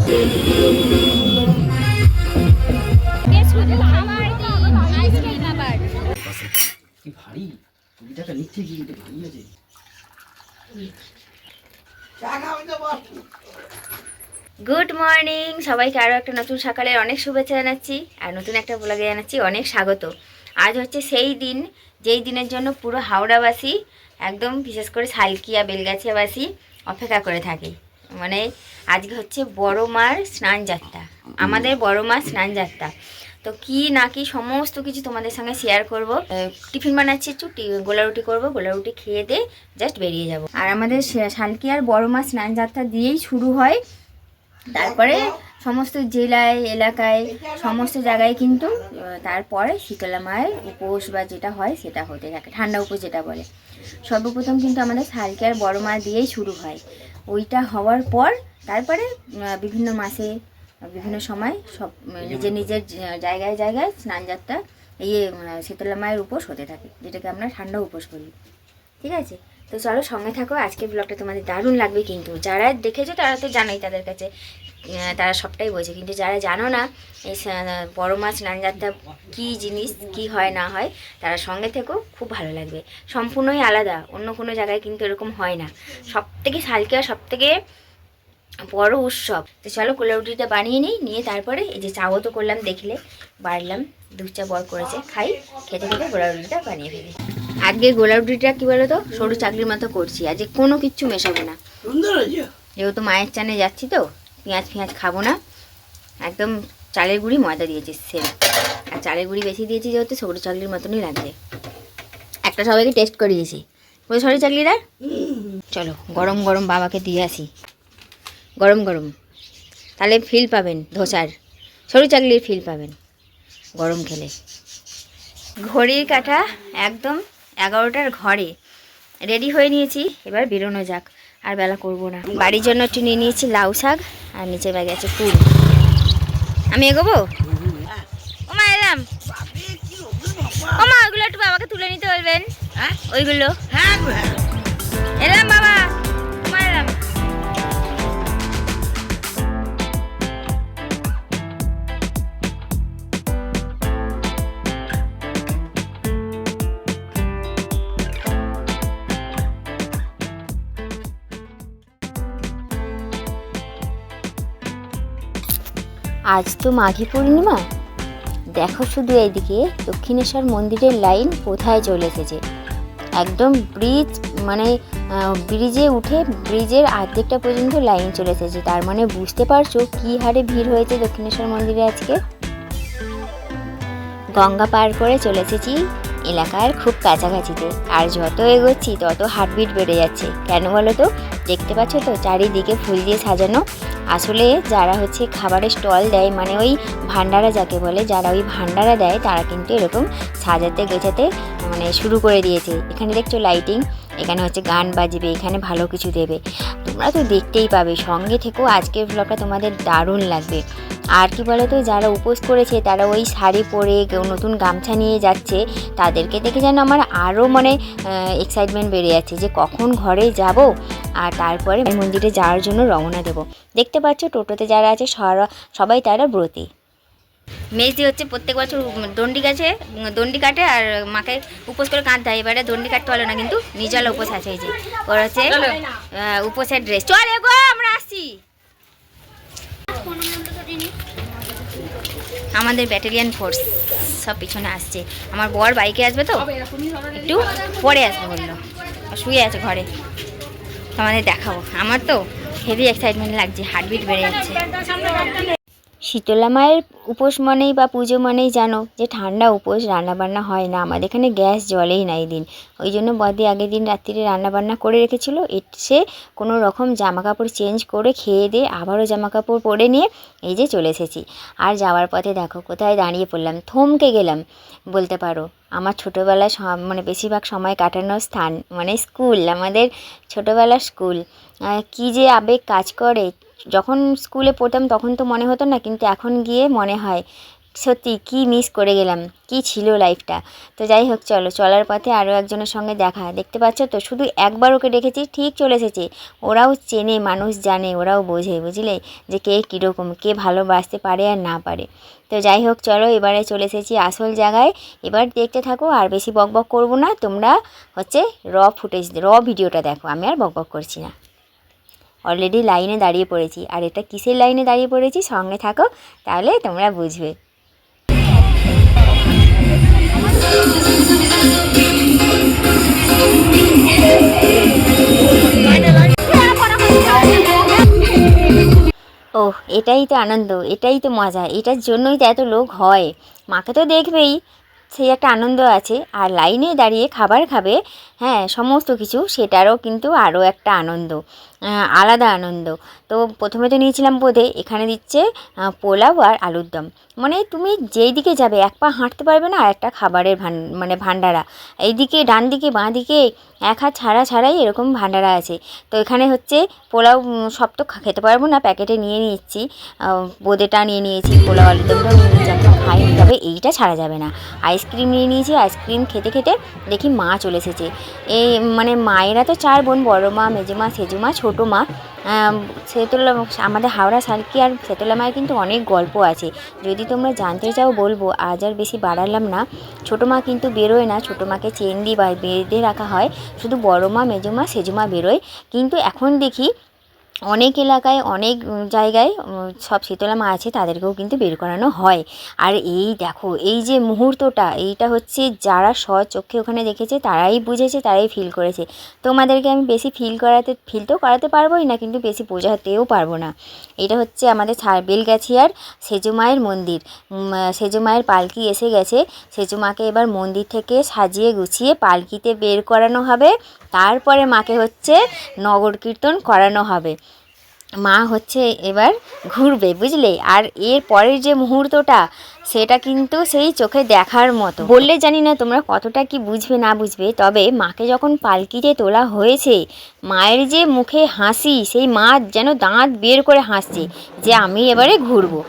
Good morning সবাইকে, আরও একটা নতুন সকালের অনেক শুভেচ্ছা জানাচ্ছি আর নতুন একটা ব্লগে জানাচ্ছি অনেক স্বাগত। আজ হচ্ছে সেই দিন যেই দিনের জন্য পুরো হাওড়াবাসী, একদম বিশেষ করে সালকিয়া বেলগাছিয়াবাসী অপেক্ষা করে থাকে। মানে আজকে হচ্ছে বড় মার স্নান যাত্রা, আমাদের বড় মার স্নান যাত্রা। তো কি না কি সমস্ত কিছু তোমাদের সঙ্গে শেয়ার করব। টিফিন বানাচ্ছি, একটু গোলা রুটি করবো, গোলা রুটি খেয়ে দিয়ে জাস্ট বেরিয়ে যাব। আর আমাদের সালকিয়ার বড় মার স্নান যাত্রা দিয়েই শুরু হয়, তারপরে সমস্ত জেলায় এলাকায় সমস্ত জায়গায় কিন্তু তারপরে শীতলা মায়ের উপোস বা যেটা হয় সেটা হতে থাকে, ঠান্ডা উপোস যেটা বলে। সর্বপ্রথম কিন্তু আমাদের সালকিয়ার বড় মা দিয়েই শুরু হয়। ওইটা হওয়ার পর তারপরে বিভিন্ন মাসে বিভিন্ন সময় সব নিজের নিজের জায়গায় জায়গায় স্নানযাত্রা এই শীতলা মায়ের উপোস হতে থাকে, যেটাকে আমরা ঠান্ডা উপোস বলি। ঠিক আছে, তো চলো সঙ্গে থাকো। আজকের ব্লগটা তোমাদের দারুণ লাগবে, কিন্তু যারা দেখেছো তারা তো জানোই, তাদের কাছে তারা সবটাই বোঝে, কিন্তু যারা জানো না এই বড় মাছ স্নানযাত্রা কী জিনিস, কি হয় না হয়, তারা সঙ্গে থেকেও খুব ভালো লাগবে। সম্পূর্ণই আলাদা, অন্য কোনো জায়গায় কিন্তু এরকম হয় না। সবথেকে সালকিয়া সবথেকে বড় উৎসব। তো চলো গোলা রুটিটা বানিয়ে নিয়ে তারপরে এই যে চাও তো করলাম, দেখলে বাড়লাম, 2 চা বর করেছে, খাই, খেতে খেতে গোলা রুটিটা বানিয়ে ফেলি। আজকে গোলা রুটিটা কী বলো তো, সরু চাকরির মতো করছি, আজকে কোনো কিচ্ছু মেশাবো না। যেহেতু মায়ের চানে যাচ্ছি তো পেঁয়াজ খাবো না, একদম চালের গুঁড়ি ময়দা দিয়েছি সেম, আর চালের গুঁড়ি বেশি দিয়েছি যেহেতু সরু চাকরির মতনই লাগছে। একটা সবাইকে টেস্ট করিয়েছি, বলে সরু চাকরিরা চলো গরম গরম বাবাকে দিয়ে আসি, গরম গরম, তাহলে ফিল পাবেন ধোসার, সরু চাকলির ফিল পাবেন গরম খেলে। ঘড়ির কাঁটা একদম 11টার ঘরে রেডি হয়ে নিয়েছি, এবার বেরোনো যাক, আর বেলা করব না। বাড়ির জন্য একটু নিয়ে নিয়েছি লাউ শাক, আর নিচে ব্যাগে আছে কুল। আমি এগোবো? ওমা এলাম, ওমা ওইগুলো একটু বাবাকে তুলে নিতে বলবেন, ওইগুলো এলাম বাবা, ওমা এলাম। আজ তো মাঘী পূর্ণিমা, দেখো শুধু এইদিকে দক্ষিণেশ্বর মন্দিরের লাইন কোথায় চলে এসেছে। একদম ব্রিজ, মানে ব্রিজে উঠে ব্রিজের অর্ধেকটা পর্যন্ত লাইন চলে এসেছে। তার মানে বুঝতে পারছো কী হারে ভিড় হয়েছে দক্ষিণেশ্বর মন্দিরে আজকে। গঙ্গা পার করে চলে এসেছি এলাকার খুব কাছাকাছিতে, আর যত এগোচ্ছি তত হার্টবিট বেড়ে যাচ্ছে। কেন বলো তো, দেখতে পাচ্ছ তো চারিদিকে ফুল দিয়ে সাজানো। আসলে যারা হচ্ছে খাবারের স্টল দেয়, মানে ওই ভান্ডারা যাকে বলে, যারা ওই ভান্ডারা দেয় তারা কিন্তু এরকম সাজাতে গোছাতে মানে শুরু করে দিয়েছে। এখানে দেখছো লাইটিং, এখানে হচ্ছে গান বাজবে, এখানে ভালো কিছু দেবে, তোমরা তো দেখতেই পাবে। সঙ্গে থেকেও আজকের ব্লগটা তোমাদের দারুণ লাগবে। আর কি বলো তো, যারা উপোস করেছে তারা ওই শাড়ি পরে কেউ নতুন গামছা নিয়ে যাচ্ছে, তাদেরকে দেখে যেন আমার আরও মানে এক্সাইটমেন্ট বেড়ে যাচ্ছে যে কখন ঘরে যাব আর তারপরে মন্দিরে যাওয়ার জন্য রওনা দেব। দেখতে পাচ্ছ টোটোতে যারা আছে সবাই তারা ব্রতী। মেজদি হচ্ছে প্রত্যেক বছর দণ্ডি কাটে আর মাকে উপোস করে কাঁদতে হয়। এবারে দণ্ডি কাটতে হলো না, কিন্তু নিজলা উপোস আছে, এই যে ওর হচ্ছে উপোসের ড্রেস। চলে গো, আমরা আসছি। আমাদের ব্যাটালিয়ান ফোর্স সব পিছনে আসছে। আমার বর বাইকে আসবে, তো একটু পরে আসবে বললো, শুয়ে আছে ঘরে, আমাদের দেখাবো। আমার তো হেভি এক্সাইটমেন্ট লাগছে, হার্টবিট বেড়ে যাচ্ছে। শীতলা মায়ের উপোস মানেই বা পুজো মানেই জানো যে ঠান্ডা উপোস, রান্নাবান্না হয় না। আমাদের এখানে গ্যাস জ্বলেই না এই দিন, ওই জন্য বদি আগের দিন রাত্রিরে রান্নাবান্না করে রেখেছিল। এসে কোনো রকম জামাকাপড় চেঞ্জ করে খেয়ে দিয়ে আবারও জামাকাপড় পরে নিয়ে এই যে চলে এসেছি। আর যাওয়ার পথে দেখো কোথায় দাঁড়িয়ে পড়লাম, থমকে গেলাম বলতে পারো। আমার ছোটোবেলায় মানে বেশিরভাগ সময় কাটানোর স্থান মানে স্কুল, আমাদের ছোটোবেলার স্কুল। কী যে আবেগ কাজ করে। যখন স্কুলে পড়তাম তখন তো মনে হতো না, কিন্তু এখন গিয়ে মনে হয় সত্যি কি মিস করে গেলাম, কি ছিল লাইফটা। তো যাই হোক, চলো, চলার পথে আরও একজনের সঙ্গে দেখা, দেখতে পাচ্ছ তো, শুধু একবার ওকে ডেকেছি, ঠিক চলে এসেছে। ওরাও চেনে, মানুষ জানে, ওরাও বোঝে, বুঝলে, যে কে কীরকম, কে ভালোবাসতে পারে আর না পারে। তো যাই হোক, চলো, এবারে চলে এসেছি আসল জায়গায়। এবার দেখতে থাকো, আর বেশি বকবক করবো না, তোমরা হচ্ছে র ভিডিওটা দেখো, আমি আর বকবক করছি না। অলরেডি লাইনে দাঁড়িয়ে পড়েছি, আর এটা কিসের লাইনে দাঁড়িয়ে পড়েছি, সঙ্গে থাকো, তাহলে তোমরা বুঝবে। ওহ, এটাই তো আনন্দ, এটাই তো মজা, এটার জন্যই তো এত লোক হয়। মাকে তো দেখবেই, সেই একটা আনন্দ আছে, আর লাইনে দাঁড়িয়ে খাবার খাবে, হ্যাঁ, সমস্ত কিছু, সেটারও কিন্তু আরও একটা আনন্দ, আলাদা আনন্দ। তো প্রথমে তো নিয়েছিলাম বোঁদে, এখানে দিচ্ছে পোলাও আর আলুর দম। মানে তুমি যেই দিকে যাবে এক পা হাঁটতে পারবে না, আর একটা খাবারের ভান্ডারা, এইদিকে ডান দিকে বাঁ দিকে এক হাত ছাড়াই এরকম ভান্ডারা আছে। তো এখানে হচ্ছে পোলাও, সব তো খেতে পারবো না, প্যাকেটে নিয়ে নিচ্ছি, বোঁদেটা নিয়ে নিয়েছি, পোলাও আলুর দমটাও নিয়ে নিয়েছি, একদম খাই, তবে এইটা ছাড়া যাবে না। আইসক্রিম নিয়ে নিয়েছি, আইসক্রিম খেতে খেতে দেখি মা চলে এসেছে। এই মানে মায়েরা তো 4 বোন, বড় মা, মেজো মা, সেজু মা, ছোটো মা। সেতুলা, আমাদের হাওড়া সালকি আর সেতুলা মায়ের কিন্তু অনেক গল্প আছে, যদি তোমরা জানতে চাও বলবো, আজ আর বেশি বাড়ালাম না। ছোটো মা কিন্তু বেরোয় না, ছোটো মাকে চেন দিয়ে বেঁধে রাখা হয়, শুধু বড় মা, মেজো মা, সেজু মা বেরোয়। কিন্তু এখন দেখি অনেক এলাকায়, অনেক জায়গায় সব শীতলা মা আছে, তাদেরকেও কিন্তু বের করানো হয়। আর এই দেখো, এই যে মুহূর্তটা, এইটা হচ্ছে যারা স্বচক্ষে ওখানে দেখেছে তারাই বুঝেছে, তারাই ফিল করেছে। তোমাদেরকে আমি বেশি ফিল তো করাতে পারবোই না, কিন্তু বেশি বোঝাতেও পারবো না। এটা হচ্ছে আমাদের বেলগাছিয়ার সেজু মায়ের মন্দির। সেজু মায়ের পালকি এসে গেছে, সেজু মাকে এবার মন্দির থেকে সাজিয়ে গুছিয়ে পালকিতে বের করানো হবে, তারপরে মাকে হচ্ছে নগর কীর্তন করানো হবে। মা হচ্ছে এবার ঘুরবে, বুঝলে। আর এর পরের যে মুহূর্তটা, সেটা কিন্তু সেই চোখে দেখার মতো, বললে জানি না তোমরা কতটা কি বুঝবে না বুঝবে, তবে মাকে যখন পালকিতে তোলা হয়েছে, মায়ের যে মুখে হাসি, সেই মা যেন দাঁত বের করে হাসছে যে আমি এবারে ঘুরবো।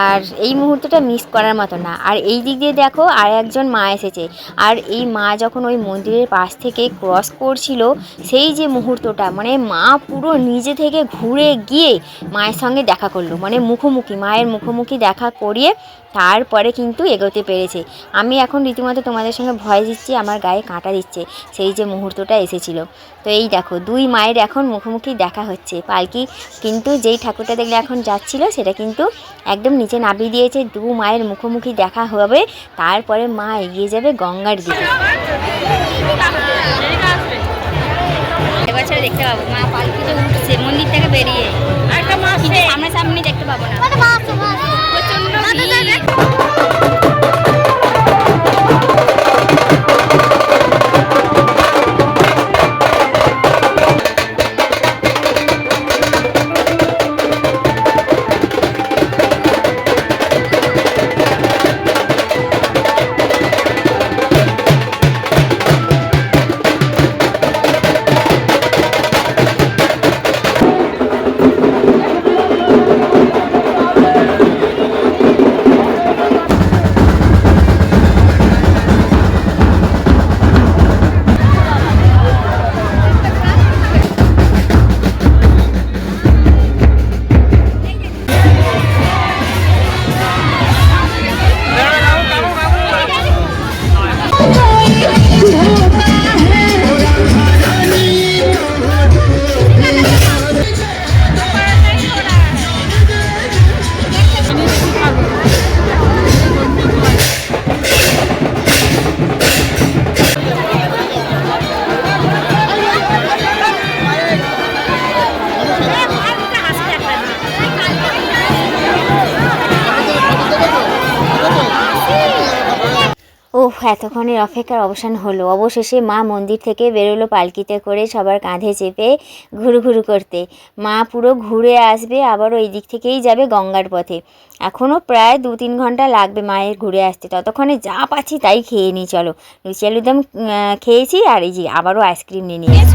আর এই মুহূর্তটা মিস করার মতো না। আর এই দিক দিয়ে দেখো, আর একজন মা এসেছে, আর এই মা যখন ওই মন্দিরের পাশ থেকে ক্রস করছিল, সেই যে মুহূর্তটা, মানে মা পুরো নিজে থেকে ঘুরে গিয়ে মায়ের সঙ্গে দেখা করলো, মানে মায়ের মুখোমুখি দেখা করিয়ে তারপরে কিন্তু এগোতে পেরেছে। আমি এখন রীতিমতো তোমাদের সঙ্গে ভয় দিচ্ছি, আমার গায়ে কাঁটা দিচ্ছে, সেই যে মুহূর্তটা এসেছিল। তো এই দেখো, 2 মায়ের এখন মুখোমুখি দেখা হচ্ছে। পালকি কিন্তু যেই ঠাকুরটা দেখলে এখন যাচ্ছিল, সেটা কিন্তু একদম নিচে নামিয়ে দিয়েছে, 2 মায়ের মুখোমুখি দেখা হবে, তারপরে মা এগিয়ে যাবে গঙ্গার দিকে। এবছর দেখতে পাবো মা পালকিতে উঠছে মন্দির থেকে বেরিয়ে, সামনে দেখতে পাবো না, প্রচন্ড ভিড়। এতক্ষণের অপেক্ষার অবসান হলো। অবশেষে মা মন্দির থেকে বেরোলো পালকিতে করে, সবার কাঁধে চেপে ঘুরু করতে। মা পুরো ঘুরে আসবে, আবারও এই দিক থেকেই যাবে গঙ্গার পথে। এখনও প্রায় 2-3 ঘন্টা লাগবে মায়ের ঘুরে আসতে, ততক্ষণে যা পাচ্ছি তাই খেয়ে নিই। চলো, লুচি আলুরদম খেয়েছি, আর এই যে আবারও আইসক্রিম নিয়ে নিয়েছি।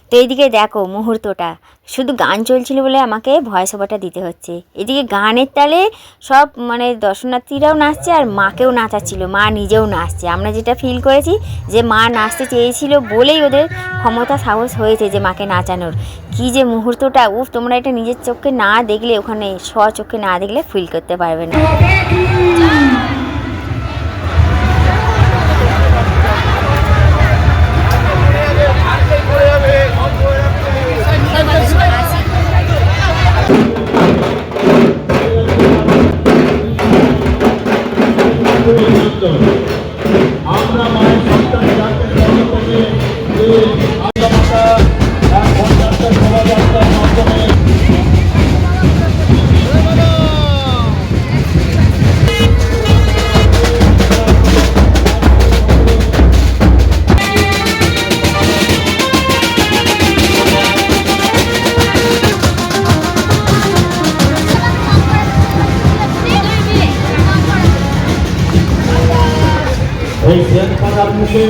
তো এইদিকে দেখো মুহূর্তটা, শুধু গান চলছিল বলে আমাকে ভয়েস ওভারটা দিতে হচ্ছে। এদিকে গানের তালে সব মানে দর্শনার্থীরাও নাচছে আর মাকেও নাচাচ্ছিল, মা নিজেও নাচছে। আমরা যেটা ফিল করেছি যে মা নাচতে চেয়েছিল বলেই ওদের ক্ষমতা সাহস হয়েছে যে মাকে নাচানোর। কী যে মুহূর্তটা, উফ, তোমরা এটা নিজের চোখে না দেখলে, ওখানে স্বচোখে না দেখলে ফিল করতে পারবে না। আমরা মায়ের সন্তান জাতের পক্ষ থেকে শোভাযাত্রার মাধ্যমে এই সেন পাতার মুখে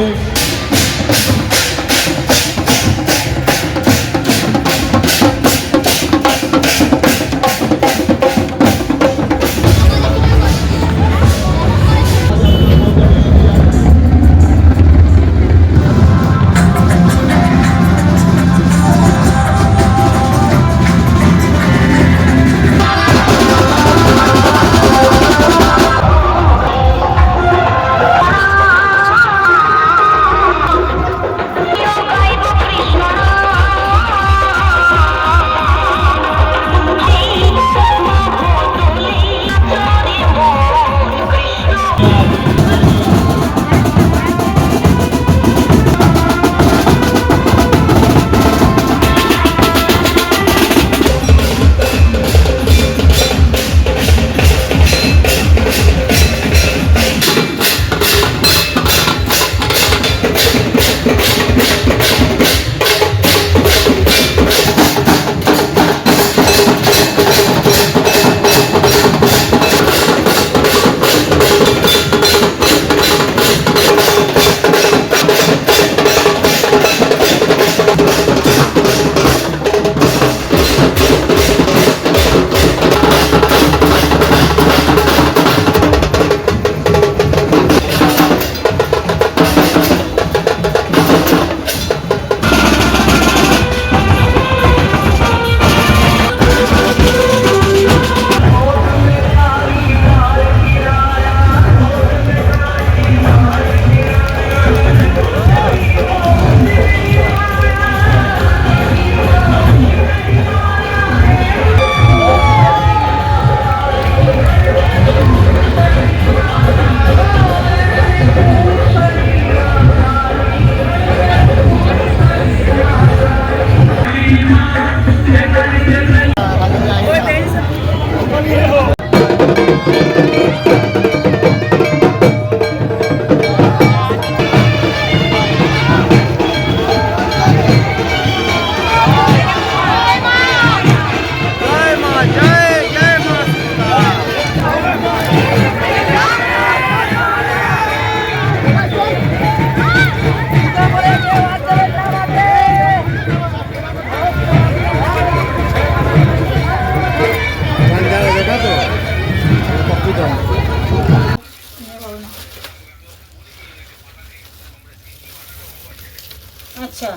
আচ্ছা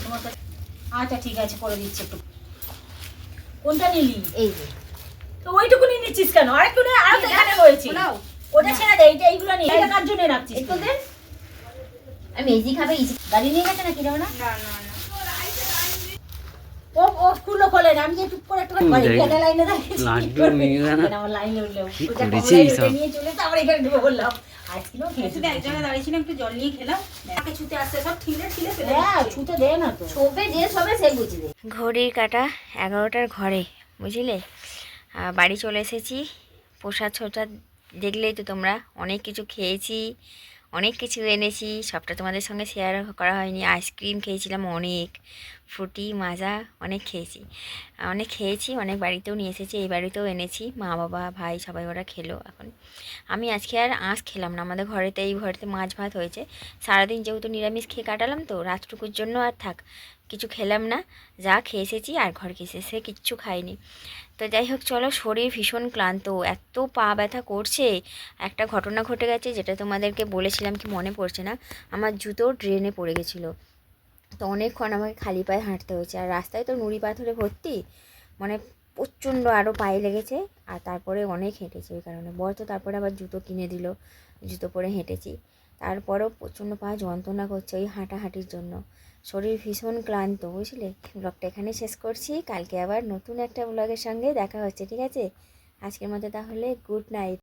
তোমার কাছে আচ্ছা ঠিক আছে করে দিচ্ছি একটু। কোনটা নিলি? এই যে তো ওইটুকুনি নিচ্ছিস কেন? আরেকটু নে, আর তো এখানে রয়েছে। ওটা ছেড়ে দে, এইগুলো নিয়ে এটা কার জন্য রাখছিস? একটু দেন, আমি ইজি খাবে। ইজি গাড়ি নিয়ে গেছে নাকি যাও না? না না না, ও ও স্কুল খোলে না, আমি যে চুপ করে একটু গাড়ি লাইনে দাঁড়িয়ে লাড্ডু নিয়ে গেল না, আমার লাইনে উঠলো ওটা নিয়ে চলে তো আবার এখানে ঢুকে বললাম আইসক্রিমও খেয়েছি। এক জায়গায় দাঁড়িয়েছিলাম, একটু জল নিয়ে খেলাম, তাকে ছুতে আসছে সব ঠিলে ঠিলে ফেলে হ্যাঁ ছুতে দে না তো, ছবে যে সবে সে বুঝবে। ঘড়ির কাঁটা 11টার ঘরে, বুঝলে। বাড়ি চলে এসেছি। প্রসাদ ছোসাদ দেখলেই তো তোমরা, অনেক কিছু খেয়েছি, অনেক কিছু এনেছি, সবটা তোমাদের সঙ্গে শেয়ার করা হয়নি। আইসক্রিম খেয়েছিলাম অনেক, ফ্রুটি মাজা অনেক খেয়েছি, অনেক বাড়িতেও নিয়ে এসেছি, এই বাড়িতেও এনেছি, মা বাবা ভাই সবাই ওরা খেলো। এখন আমি আজকে আর আঁশ খেলাম না, আমাদের এই ঘরেতে মাছ ভাত হয়েছে, সারাদিন যেহেতু নিরামিষ খেয়ে কাটালাম, তো রাতটুকুর জন্য আর থাক কিছু খেলাম না, যা খেয়ে এসেছি আর ঘরকে এসে কিচ্ছু খাইনি। তো যাই হোক চলো, শরীর ভীষণ ক্লান্ত, এত পা ব্যথা করছে। একটা ঘটনা ঘটে গেছে যেটা তোমাদেরকে বলেছিলাম কি মনে পড়ছে না, আমার জুতো ড্রেনে পড়ে গেছিলো, তো অনেকক্ষণ আমাকে খালি পায়ে হাঁটতে হয়েছে, আর রাস্তায় তো নুড়ি পাথরে ভর্তি, মানে প্রচণ্ড আরও পায়ে লেগেছে। আর তারপরে অনেক হেঁটেছি, ওই কারণে বর তো তারপরে আবার জুতো কিনে দিল, জুতো পরে হেঁটেছি, তারপরেও প্রচণ্ড পা যন্ত্রণা করছে ওই হাঁটাহাঁটির জন্য, শরীর ভীষণ ক্লান্ত, বুঝলে। ব্লগটা এখানে শেষ করছি, কালকে আবার নতুন একটা ব্লগের সঙ্গে দেখা হচ্ছে, ঠিক আছে। আজকের মতো তাহলে গুড নাইট।